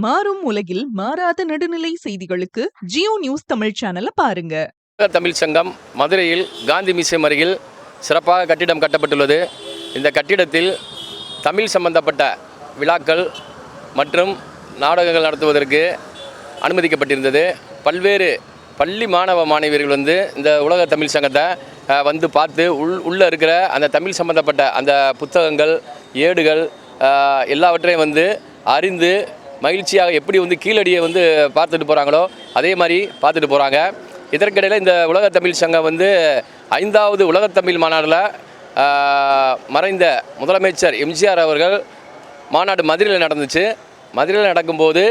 மாறும் உலகில் மாறாத நடுநிலை செய்திகளுக்கு ஜியோ நியூஸ் தமிழ் சேனலை பாருங்க. தமிழ் சங்கம் மதுரையில் காந்தி மியூசியம் அருகில் சிறப்பாக கட்டிடம் கட்டப்பட்டுள்ளது. இந்த கட்டிடத்தில் தமிழ் சம்பந்தப்பட்ட விழாக்கள் மற்றும் நாடகங்கள் நடத்துவதற்கு அனுமதிக்கப்பட்டிருந்தது. பல்வேறு பள்ளி மாணவ மாணவியர்கள் இந்த உலக தமிழ் சங்கத்தை பார்த்து உள்ளே இருக்கிற அந்த தமிழ் சம்பந்தப்பட்ட அந்த புத்தகங்கள், ஏடுகள் எல்லாவற்றையும் அறிந்து மகிழ்ச்சியாக எப்படி கீழடியை பார்த்துட்டு போகிறாங்களோ அதே மாதிரி பார்த்துட்டு போகிறாங்க. இதற்கிடையில் இந்த உலக தமிழ் சங்கம் 5வது உலகத்தமிழ் மாநாட்டில் மறைந்த முதலமைச்சர் எம்ஜிஆர் அவர்கள் மாநாடு மதுரையில் நடந்துச்சு. மதுரையில் நடக்கும்போது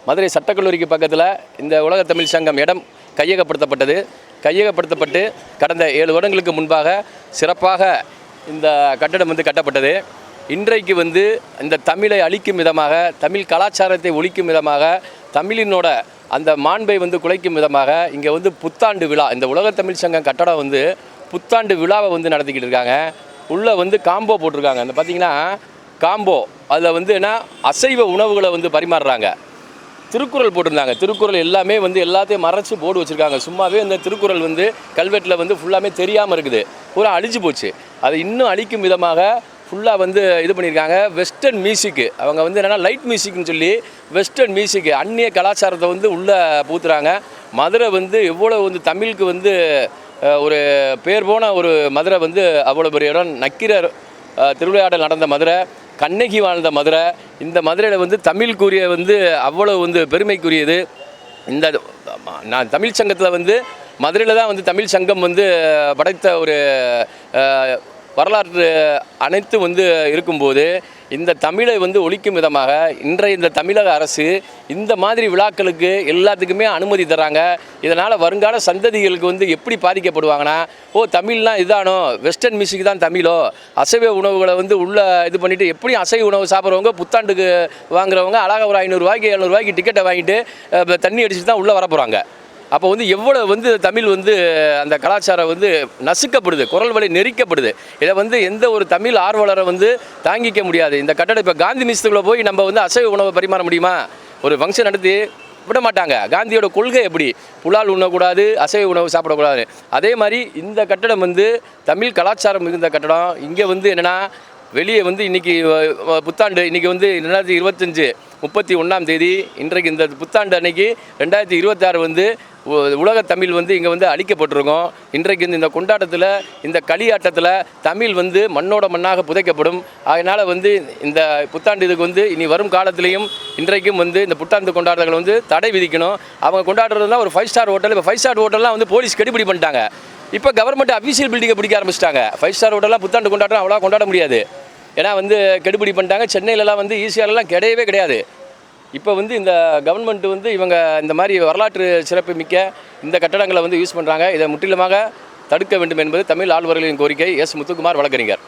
மதுரை சட்டக்கல்லூரிக்கு பக்கத்தில் இந்த உலக தமிழ் சங்கம் இடம் கையகப்படுத்தப்பட்டு கடந்த 7 வருடங்களுக்கு முன்பாக சிறப்பாக இந்த கட்டடம் கட்டப்பட்டது. இன்றைக்கு இந்த தமிழை அழிக்கும் விதமாக, தமிழ் கலாச்சாரத்தை ஒழிக்கும் விதமாக, தமிழினோட அந்த மாண்பை குலைக்கும் விதமாக இங்கே புத்தாண்டு விழா, இந்த உலக தமிழ் சங்கம் கட்டடம் புத்தாண்டு விழாவை நடத்திக்கிட்டு இருக்காங்க. உள்ளே காம்போ போட்டிருக்காங்க. அந்த பார்த்திங்கன்னா காம்போ அதில் என்ன அசைவ உணவுகளை பரிமாறுறாங்க. திருக்குறள் போட்டிருந்தாங்க. திருக்குறள் எல்லாமே எல்லாத்தையும் மறைச்சி போர்டு வச்சுருக்காங்க. சும்மாவே இந்த திருக்குறள் கல்வெட்டில் ஃபுல்லாமே தெரியாமல் இருக்குது, பூரா அழிஞ்சு போச்சு. அதை இன்னும் அழிக்கும் விதமாக ஃபுல்லாக இது பண்ணியிருக்காங்க. வெஸ்டர்ன் மியூசிக்கு அவங்க என்னென்னா லைட் மியூசிக்னு சொல்லி வெஸ்டர்ன் மியூசிக்கு அந்நிய கலாச்சாரத்தை உள்ளே பூத்துறாங்க. மதுரை எவ்வளோ தமிழுக்கு ஒரு பேர் போன ஒரு மதுரை அவ்வளோ பெரிய இடம். நக்கீரர் திருவிளையாடல் நடந்த மதுரை, கண்ணகி வாழ்ந்த மதுரை. இந்த மதுரையில் தமிழுக்குரிய அவ்வளோ பெருமைக்குரியது. இந்த நான் தமிழ் சங்கத்தில் மதுரையில் தான் தமிழ் சங்கம் படைத்த ஒரு வரலாற்று அனைத்து இருக்கும்போது இந்த தமிழை ஒழிக்கும் விதமாக இன்றைய இந்த தமிழக அரசு இந்த மாதிரி விழாக்களுக்கு எல்லாத்துக்குமே அனுமதி தராங்க. இதனால் வருங்கால சந்ததிகளுக்கு எப்படி பாதிக்கப்படுவாங்கன்னா, தமிழ்லாம் இதானோ, வெஸ்டர்ன் மியூசிக் தான் தமிழோ, அசைவ உணவுகளை உள்ளே இது பண்ணிவிட்டு எப்படி அசைவ உணவு சாப்பிட்றவங்க புத்தாண்டுக்கு வாங்குறவங்க அழகாக ஒரு 500 ரூபாய்க்கு 700 ரூபாய்க்கு டிக்கெட்டை வாங்கிட்டு தண்ணி அடிச்சுட்டு தான் உள்ளே வரப்போகிறாங்க. அப்போ எவ்வளோ தமிழ் அந்த கலாச்சாரம் நசுக்கப்படுது, குரல் வழி நெரிக்கப்படுது. இதை எந்த ஒரு தமிழ் ஆர்வலரை தாங்கிக்க முடியாது. இந்த கட்டடம் இப்போ காந்தி மியூசியத்துக்குள்ளே போய் நம்ம அசைவ உணவை பரிமாற முடியுமா? ஒரு ஃபங்க்ஷன் நடத்தி விட மாட்டாங்க. காந்தியோட கொள்கை எப்படி? புலால் உண்ணக்கூடாது, அசைவ உணவு சாப்பிடக்கூடாது. அதே மாதிரி இந்த கட்டடம் தமிழ் கலாச்சாரம் மிகுந்த கட்டடம். இங்கே என்னென்னா வெளியே இன்றைக்கி புத்தாண்டு, இன்றைக்கி 2025 31ஆம் தேதி. இன்றைக்கு இந்த புத்தாண்டு அன்னைக்கு 2026 உலக தமிழ் இங்கே அழிக்கப்பட்டிருக்கோம். இன்றைக்கு இந்த கொண்டாட்டத்தில், இந்த களியாட்டத்தில் தமிழ் மண்ணோட மண்ணாக புதைக்கப்படும். அதனால் இந்த புத்தாண்டு இதுக்கு இனி வரும் காலத்திலையும் இன்றைக்கும் இந்த புத்தாண்டு கொண்டாட்டங்களை தடை விதிக்கணும். அவங்க கொண்டாடுறதுலாம் ஒரு 5 ஸ்டார் ஹோட்டல். இப்போ 5 ஸ்டார் ஹோட்டல்லாம் போலீஸ் கெடுபிடி பண்ணிட்டாங்க. இப்போ கவர்மெண்ட் அஃபீஷியல் பில்டிங்கை பிடிக்க ஆரம்பிச்சிட்டாங்க. 5 ஸ்டார் ஹோட்டல்லாம் புத்தாண்டு கொண்டாட்டம் அவ்வளோ கொண்டாட முடியாது. ஏன்னா கெடுபிடி பண்ணிட்டாங்க. சென்னையிலலாம் ஈஸியாலலாம் கிடையாது. இப்போ இந்த கவர்மெண்ட் இவங்க இந்த மாதிரி வரலாற்று சிறப்பு மிக்க இந்த கட்டடங்களை யூஸ் பண்ணுறாங்க. இதை முற்றிலுமாக தடுக்க வேண்டும் என்பது தமிழ் ஆழ்வர்களின் கோரிக்கை. எஸ். முத்துக்குமார், வழக்கறிஞர்.